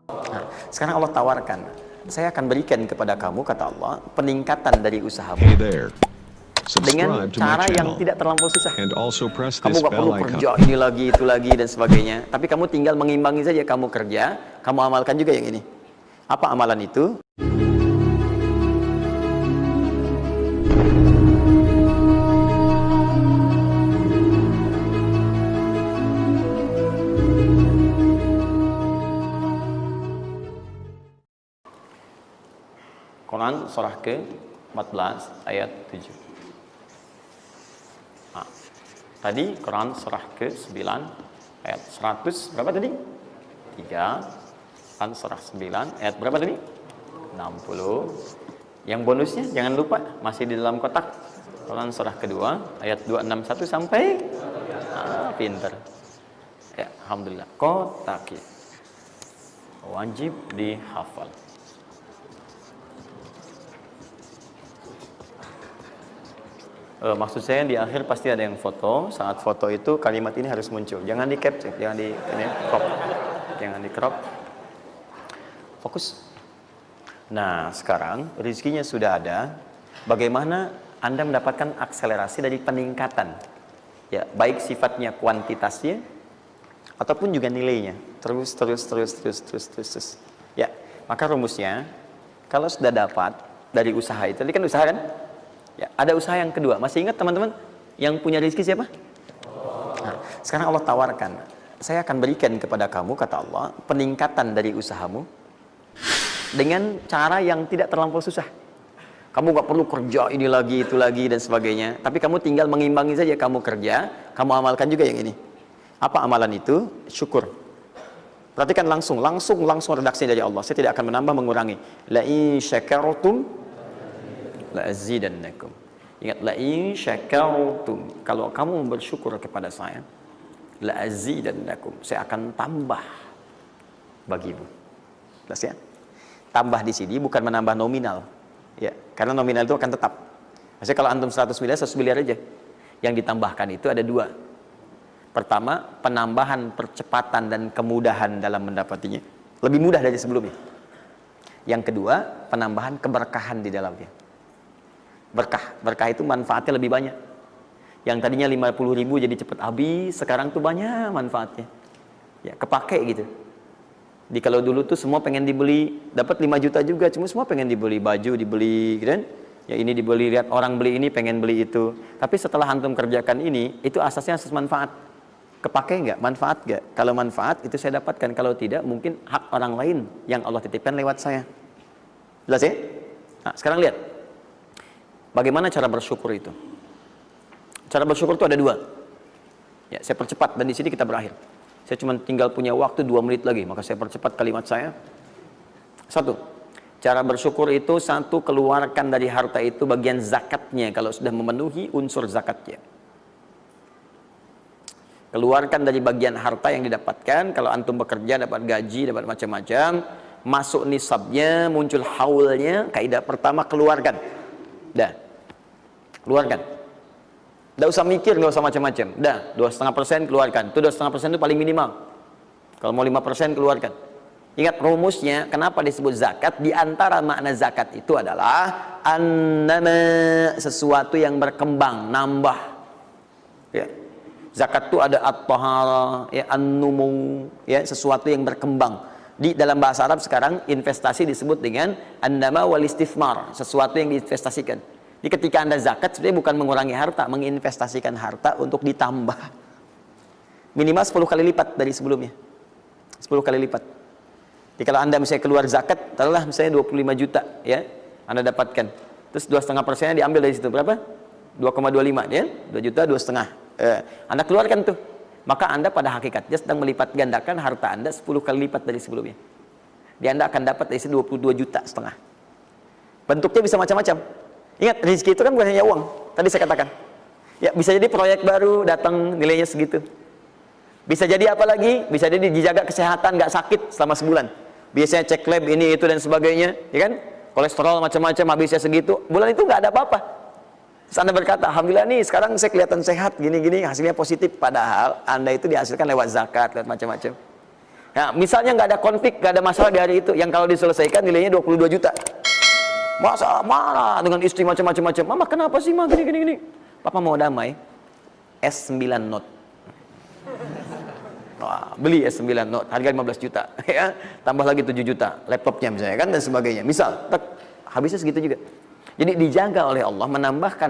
Nah, sekarang Allah tawarkan, saya akan berikan kepada kamu, kata Allah, peningkatan dari usahamu Hey there. dengan Subscribe to my cara yang channel tidak terlampau susah. and also press Kamu this gak perlu bell icon. kerja ini lagi, itu lagi, dan sebagainya. Tapi kamu tinggal mengimbangi saja. Kamu kerja, kamu amalkan juga yang ini. Apa amalan itu? Quran surah ke-14 ayat 7. Nah, tadi Quran surah ke-9 ayat 100 berapa tadi? 3. Quran surah 9 ayat berapa tadi? 60. Yang bonusnya jangan lupa masih di dalam kotak. Quran surah kedua ayat 261 sampai pinter. Ya, alhamdulillah. Kotak wajib dihafal. Maksud saya di akhir pasti ada yang foto. Saat foto itu kalimat ini harus muncul. Jangan di capture, jangan di crop. Jangan di crop. Fokus. Nah, sekarang rezekinya sudah ada. Bagaimana Anda mendapatkan akselerasi dari peningkatan? Ya, baik sifatnya kuantitasnya ataupun juga nilainya. Terus. Ya, maka rumusnya kalau sudah dapat dari usaha itu, tadi kan usaha kan? Ya, ada usaha yang kedua. Masih ingat teman-teman yang punya rezeki siapa? Nah, sekarang Allah tawarkan, saya akan berikan kepada kamu, kata Allah, peningkatan dari usahamu dengan cara yang tidak terlampau susah. Kamu gak perlu kerja ini lagi, itu lagi, dan sebagainya. Tapi kamu tinggal mengimbangi saja. Kamu kerja, kamu amalkan juga yang ini. Apa amalan itu? Syukur. Perhatikan langsung redaksinya dari Allah. Saya tidak akan menambah, mengurangi. La in syakartum la'azidannakum. Ingat, la in syakartum, kalau kamu bersyukur kepada saya, la'azidannakum, saya akan tambah bagimu. Jelas ya? Tambah di sini bukan menambah nominal. Ya, karena nominal itu akan tetap. Maksudnya kalau antum 100 miliar, 100 miliar aja. Yang ditambahkan itu ada dua. Pertama, penambahan percepatan dan kemudahan dalam mendapatinya. Lebih mudah dari sebelumnya. Yang kedua, penambahan keberkahan di dalamnya. Berkah itu manfaatnya lebih banyak. Yang tadinya 50.000 jadi cepat habis, sekarang tuh banyak manfaatnya. Ya, kepake gitu. Di kalau dulu tuh semua pengen dibeli, dapat 5 juta juga, cuma semua pengen dibeli baju, dibeli gitu kan. Ya ini dibeli, lihat orang beli ini pengen beli itu. Tapi setelah antum kerjakan ini, itu asasnya asas manfaat. Kepake nggak? Manfaat nggak? Kalau manfaat itu saya dapatkan, kalau tidak mungkin hak orang lain yang Allah titipkan lewat saya. Jelas ya? Nah, sekarang lihat. Bagaimana cara bersyukur itu? Cara bersyukur itu ada dua. Ya, saya percepat dan di sini kita berakhir. Saya cuma tinggal punya waktu 2 menit lagi, maka saya percepat kalimat saya. 1. Cara bersyukur itu, 1, keluarkan dari harta itu bagian zakatnya kalau sudah memenuhi unsur zakatnya. Keluarkan dari bagian harta yang didapatkan. Kalau antum bekerja dapat gaji, dapat macam-macam, masuk nisabnya, muncul haulnya, kaidah pertama keluarkan. Dah, keluarkan. Tidak usah mikir, nggak usah macam-macam. Dah, 2,5% keluarkan. Itu 2,5% itu paling minimal. Kalau mau 5% keluarkan. Ingat rumusnya, kenapa disebut zakat? Di antara makna zakat itu adalah annama, sesuatu yang berkembang, nambah. Ya. Zakat itu ada at-tahara, ya, an-numu, ya, sesuatu yang berkembang. Di dalam bahasa Arab sekarang investasi disebut dengan an-nama wal istifmar, sesuatu yang diinvestasikan. Jadi ketika Anda zakat sebenarnya bukan mengurangi harta, menginvestasikan harta untuk ditambah. Minimal 10 kali lipat dari sebelumnya. 10 kali lipat. Jadi kalau Anda misalnya keluar zakat, taruhlah misalnya 25 juta, ya, Anda dapatkan. Terus 2,5%-nya diambil dari situ berapa? 2,25, ya, 2 juta 2,5. Anda keluarkan tuh. Maka Anda pada hakikatnya sedang melipat gandakan harta Anda 10 kali lipat dari sebelumnya. Di Anda akan dapat dari 22,5 juta. Bentuknya bisa macam-macam. Ingat, rezeki itu kan bukan hanya uang. Tadi saya katakan. Ya, bisa jadi proyek baru datang nilainya segitu. Bisa jadi apa lagi? Bisa jadi dijaga kesehatan, nggak sakit selama sebulan. Biasanya cek lab ini itu dan sebagainya, ya kan? Kolesterol macam-macam habisnya segitu. Bulan itu nggak ada apa-apa. Terus Anda berkata, alhamdulillah nih sekarang saya kelihatan sehat, gini-gini, hasilnya positif. Padahal Anda itu dihasilkan lewat zakat, lewat macam-macam. Nah, misalnya nggak ada konflik, nggak ada masalah di hari itu, yang kalau diselesaikan nilainya 22 juta. Masa marah dengan istri macam-macam. Mama kenapa sih mah gini. Papa mau damai. S9 Note. Wah, beli S9 Note, harga 15 juta. Ya, tambah lagi 7 juta. Laptopnya misalnya kan dan sebagainya. Misal, habisnya segitu juga. Jadi dijaga oleh Allah,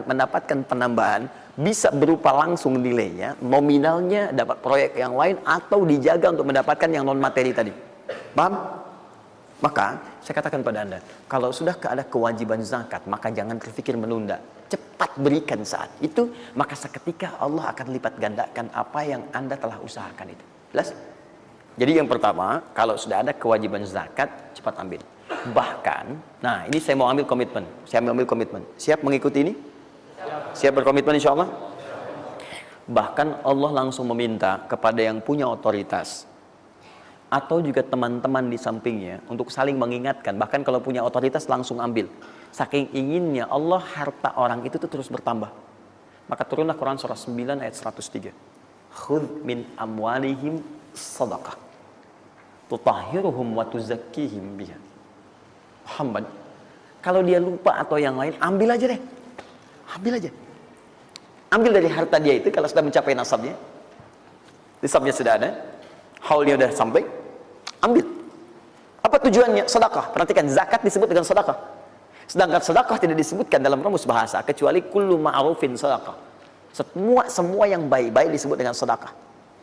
mendapatkan penambahan, bisa berupa langsung nilainya, nominalnya dapat proyek yang lain, atau dijaga untuk mendapatkan yang non materi tadi. Paham? Maka saya katakan pada Anda, kalau sudah ada kewajiban zakat, maka jangan terpikir menunda. Cepat berikan saat itu, maka seketika Allah akan lipat gandakan apa yang Anda telah usahakan itu. Jelas? Jadi yang pertama, kalau sudah ada kewajiban zakat, cepat ambil. Bahkan, nah ini saya mau ambil komitmen. Saya ambil komitmen. Siap mengikuti ini? Siap berkomitmen insya Allah? Bahkan Allah langsung meminta kepada yang punya otoritas atau juga teman-teman di sampingnya untuk saling mengingatkan. Bahkan kalau punya otoritas langsung ambil. Saking inginnya Allah harta orang itu tuh terus bertambah. Maka turunlah Quran surah 9 ayat 103. Khudh min amwalihim sadaqah tutahhiruhum wa tuzakkihim biha. Muhammad, kalau dia lupa atau yang lain, ambil aja deh. Ambil aja. Ambil dari harta dia itu kalau sudah mencapai nasabnya. Nisabnya sudah ada, haulnya sudah sampai, ambil. Apa tujuannya? Sedekah. Perhatikan, zakat disebut dengan sedekah. Sedangkan sedekah tidak disebutkan dalam rumus bahasa kecuali kullu ma'rufin sedekah. Semua yang baik-baik disebut dengan sedekah.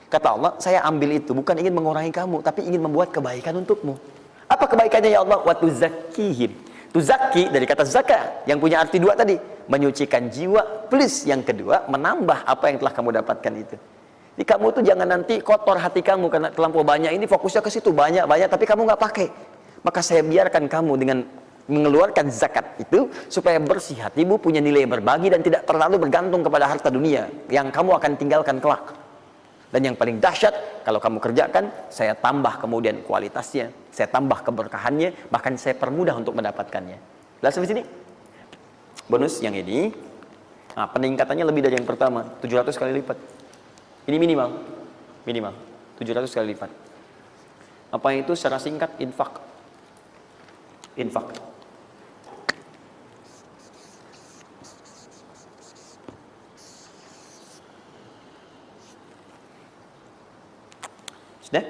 Kata Allah, saya ambil itu bukan ingin mengurangi kamu, tapi ingin membuat kebaikan untukmu. Apa kebaikannya ya Allah? Wa tuzakkihim. Tuzakki dari kata zakat yang punya arti dua tadi, menyucikan jiwa, plus yang kedua menambah apa yang telah kamu dapatkan itu. Jadi kamu tuh jangan nanti kotor hati kamu karena terlampau banyak ini, fokusnya ke situ banyak tapi kamu nggak pakai. Maka saya biarkan kamu dengan mengeluarkan zakat itu supaya bersih hatimu, punya nilai berbagi dan tidak terlalu bergantung kepada harta dunia yang kamu akan tinggalkan kelak. Dan yang paling dahsyat, kalau kamu kerjakan, saya tambah kemudian kualitasnya, saya tambah keberkahannya, bahkan saya permudah untuk mendapatkannya. Lihat sampai sini. Bonus yang ini, nah peningkatannya lebih dari yang pertama, 700 kali lipat. Ini minimal 700 kali lipat. Apa itu secara singkat? Infak. Sudah?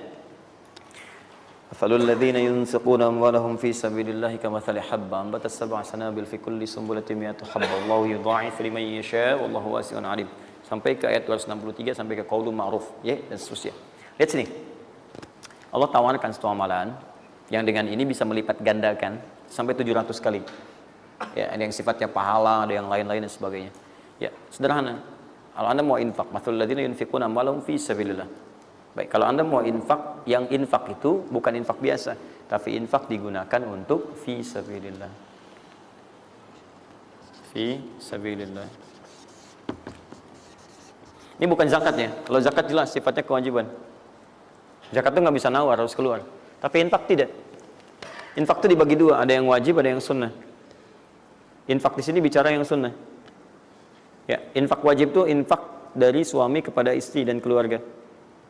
Mathalul ladzina yunfiquna amwalahum fi sabilillahi kamathali habba ambatat sab'a sanabil fi kulli sunbulatin mi'atu habba wallahu yudha'ifu liman yasha' wallahu wasi'un 'alim. Sampai ke ayat 263 sampai ke qaulun ma'ruf, ya, dan seterusnya. Lihat sini. Allah tawarkan satu amalan yang dengan ini bisa melipat gandakan sampai 700 kali. Ya, ada yang sifatnya pahala, ada yang lain-lain dan sebagainya. Ya, sederhana. Kalau Anda mau infak, mathalul ladzina yunfiquna amwalahum fi sabilillah. Baik, kalau Anda mau infak, yang infak itu bukan infak biasa, tapi infak digunakan untuk fi sabilillah. Fi sabilillah. Ini bukan zakatnya. Kalau zakat jelas sifatnya kewajiban. Zakat itu nggak bisa nawar, harus keluar. Tapi infak tidak. Infak itu dibagi dua, ada yang wajib, ada yang sunnah. Infak di sini bicara yang sunnah. Ya, infak wajib itu infak dari suami kepada istri dan keluarga.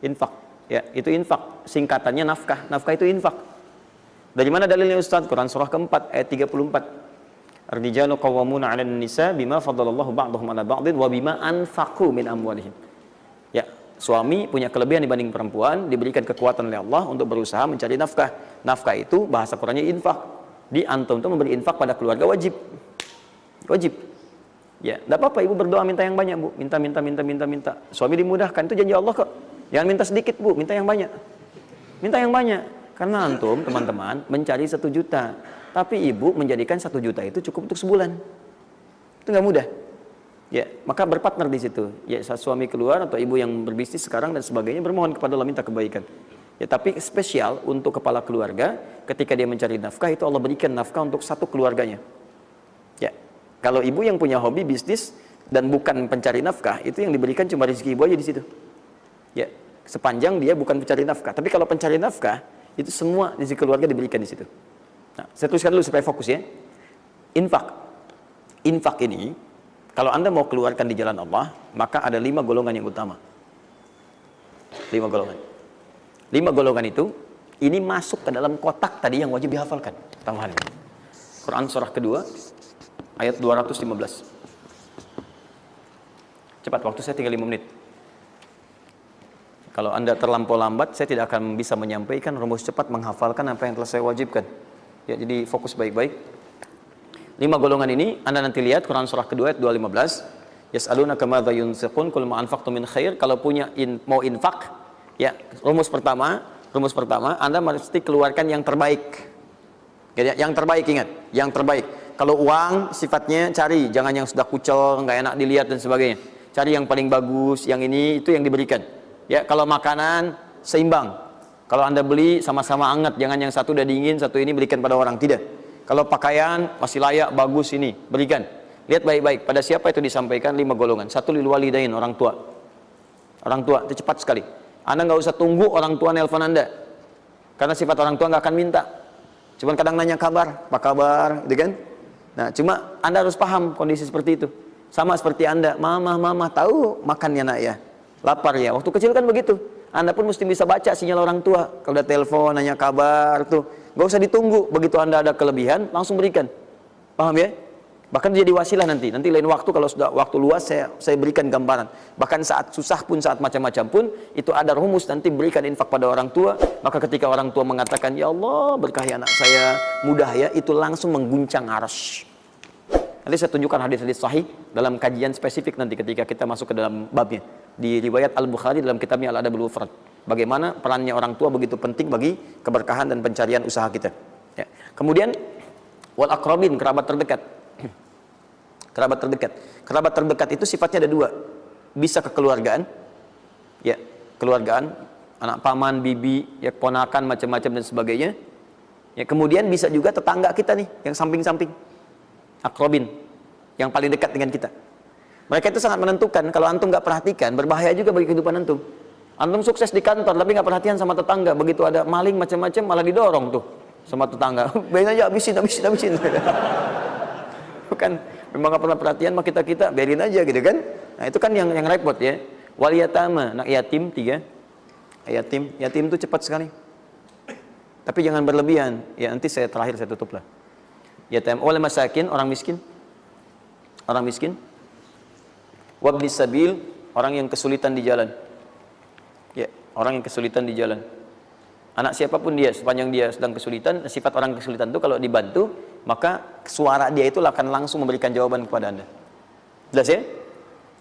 Infak, ya, itu infak. Singkatannya nafkah. Nafkah itu infak. Dari mana dalilnya Ustaz? Quran surah keempat ayat 34. Ar-rijalu qawwamuna 'alan nisa bima faddalallahu ba'dahum 'ala ba'din wa bima anfaqu min amwalihim. Ya, suami punya kelebihan dibanding perempuan, diberikan kekuatan oleh Allah untuk berusaha mencari nafkah. Nafkah itu bahasa Qur'annya infak. Di antum itu memberi infak pada keluarga wajib. Wajib. Ya, enggak apa-apa ibu berdoa minta yang banyak, Bu. Minta. Suami dimudahkan, itu janji Allah kok. Jangan minta sedikit, Bu, minta yang banyak. Minta yang banyak. Karena antum, teman-teman, mencari 1 juta. Tapi ibu menjadikan 1 juta itu cukup untuk sebulan. Itu nggak mudah. Ya, maka berpartner di situ. Ya, saat suami keluar atau ibu yang berbisnis sekarang dan sebagainya bermohon kepada Allah minta kebaikan. Ya, tapi spesial untuk kepala keluarga, ketika dia mencari nafkah itu Allah berikan nafkah untuk satu keluarganya. Ya, kalau ibu yang punya hobi bisnis dan bukan pencari nafkah, itu yang diberikan cuma rezeki ibu aja di situ. Ya, sepanjang dia bukan pencari nafkah. Tapi kalau pencari nafkah, itu semua rezeki keluarga diberikan di situ. Nah, saya tuliskan dulu supaya fokus ya. Infak. Infak ini, kalau Anda mau keluarkan di jalan Allah, maka ada 5 golongan yang utama. 5 golongan. 5 golongan itu Ini masuk ke dalam kotak tadi yang wajib dihafalkan. Tambahan. Quran surah kedua ayat 215. Cepat, waktu saya tinggal 5 menit. Kalau Anda terlampau lambat, saya tidak akan bisa menyampaikan rumus cepat menghafalkan apa yang telah saya wajibkan. Ya, jadi fokus baik-baik. 5 golongan ini Anda nanti lihat Quran surah kedua ayat 215. Yas'alunaka madza yunfiqun qul ma anfaqtum min khair. Kalau punya mau infak, ya, rumus pertama Anda mesti keluarkan yang terbaik. Ya, yang terbaik, ingat, yang terbaik. Kalau uang sifatnya cari, jangan yang sudah kucel, nggak enak dilihat dan sebagainya. Cari yang paling bagus, yang ini itu yang diberikan. Ya, kalau makanan seimbang. Kalau Anda beli sama-sama hangat, jangan yang satu udah dingin, satu ini berikan pada orang, tidak. Kalau pakaian masih layak, bagus ini, berikan. Lihat baik-baik, pada siapa itu disampaikan 5 golongan. 1 lil walidain, orang tua. Orang tua, itu cepat sekali. Anda nggak usah tunggu orang tua nelpon Anda. Karena sifat orang tua nggak akan minta. Cuman kadang nanya kabar, apa kabar, gitu kan? Nah, cuma Anda harus paham kondisi seperti itu. Sama seperti Anda, mama, tahu makannya nak ya? Lapar ya? Waktu kecil kan begitu. Anda pun mesti bisa baca sinyal orang tua. Kalau udah telepon, nanya kabar tuh, nggak usah ditunggu. Begitu Anda ada kelebihan, langsung berikan. Paham ya? Bahkan jadi wasilah nanti lain waktu kalau sudah waktu luas saya berikan gambaran. Bahkan saat susah pun, saat macam-macam pun, itu ada rumus nanti berikan infak pada orang tua. Maka ketika orang tua mengatakan, ya Allah berkahi anak saya, mudah ya, itu langsung mengguncang arsy. Nanti saya tunjukkan hadis-hadis sahih dalam kajian spesifik nanti ketika kita masuk ke dalam babnya. Di riwayat Al-Bukhari dalam kitabnya Al-Adabul Mufrad. Bagaimana perannya orang tua begitu penting bagi keberkahan dan pencarian usaha kita. Ya. Kemudian wal aqrabin, kerabat terdekat. Kerabat terdekat itu sifatnya ada 2. Bisa kekeluargaan, ya, keluargaan, anak paman, bibi, ya, ponakan, macam-macam dan sebagainya. Ya, kemudian bisa juga tetangga kita nih, yang samping-samping. Akrobin, yang paling dekat dengan kita. Mereka itu sangat menentukan. Kalau antum nggak perhatikan, berbahaya juga bagi kehidupan antum. Antum sukses di kantor, tapi nggak perhatian sama tetangga. Begitu ada maling macam-macam, malah didorong tuh sama tetangga. Biarin aja, habisin. Bukan, memang nggak pernah perhatian sama kita, biarin aja gitu kan. Nah itu kan yang repot ya. Wal yatama, anak yatim 3. Yatim itu cepat sekali. Tapi jangan berlebihan. Ya nanti saya terakhir saya tutup lah. Yatim wal masakin, orang miskin. Wabnis sabil, orang yang kesulitan di jalan. Ya, orang yang kesulitan di jalan. Anak siapapun dia, sepanjang dia sedang kesulitan, sifat orang kesulitan itu kalau dibantu, maka suara dia itu akan langsung memberikan jawaban kepada Anda. Jelas ya?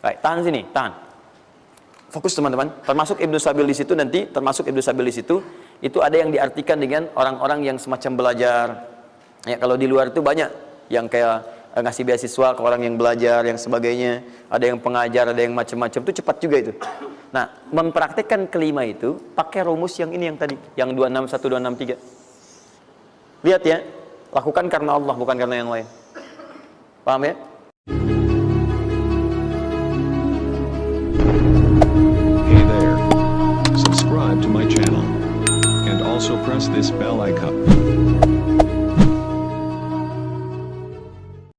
Baik, tahan sini, tahan. Fokus teman-teman. Termasuk Ibnu Sabil di situ nanti, itu ada yang diartikan dengan orang-orang yang semacam belajar. Ya, kalau di luar itu banyak yang kayak ngasih beasiswa ke orang yang belajar, yang sebagainya. Ada yang pengajar, ada yang macam-macam. Itu cepat juga itu. Nah, mempraktekkan kelima itu pakai rumus yang ini yang tadi, yang 261, 263. Lihat ya, lakukan karena Allah, bukan karena yang lain. Paham ya?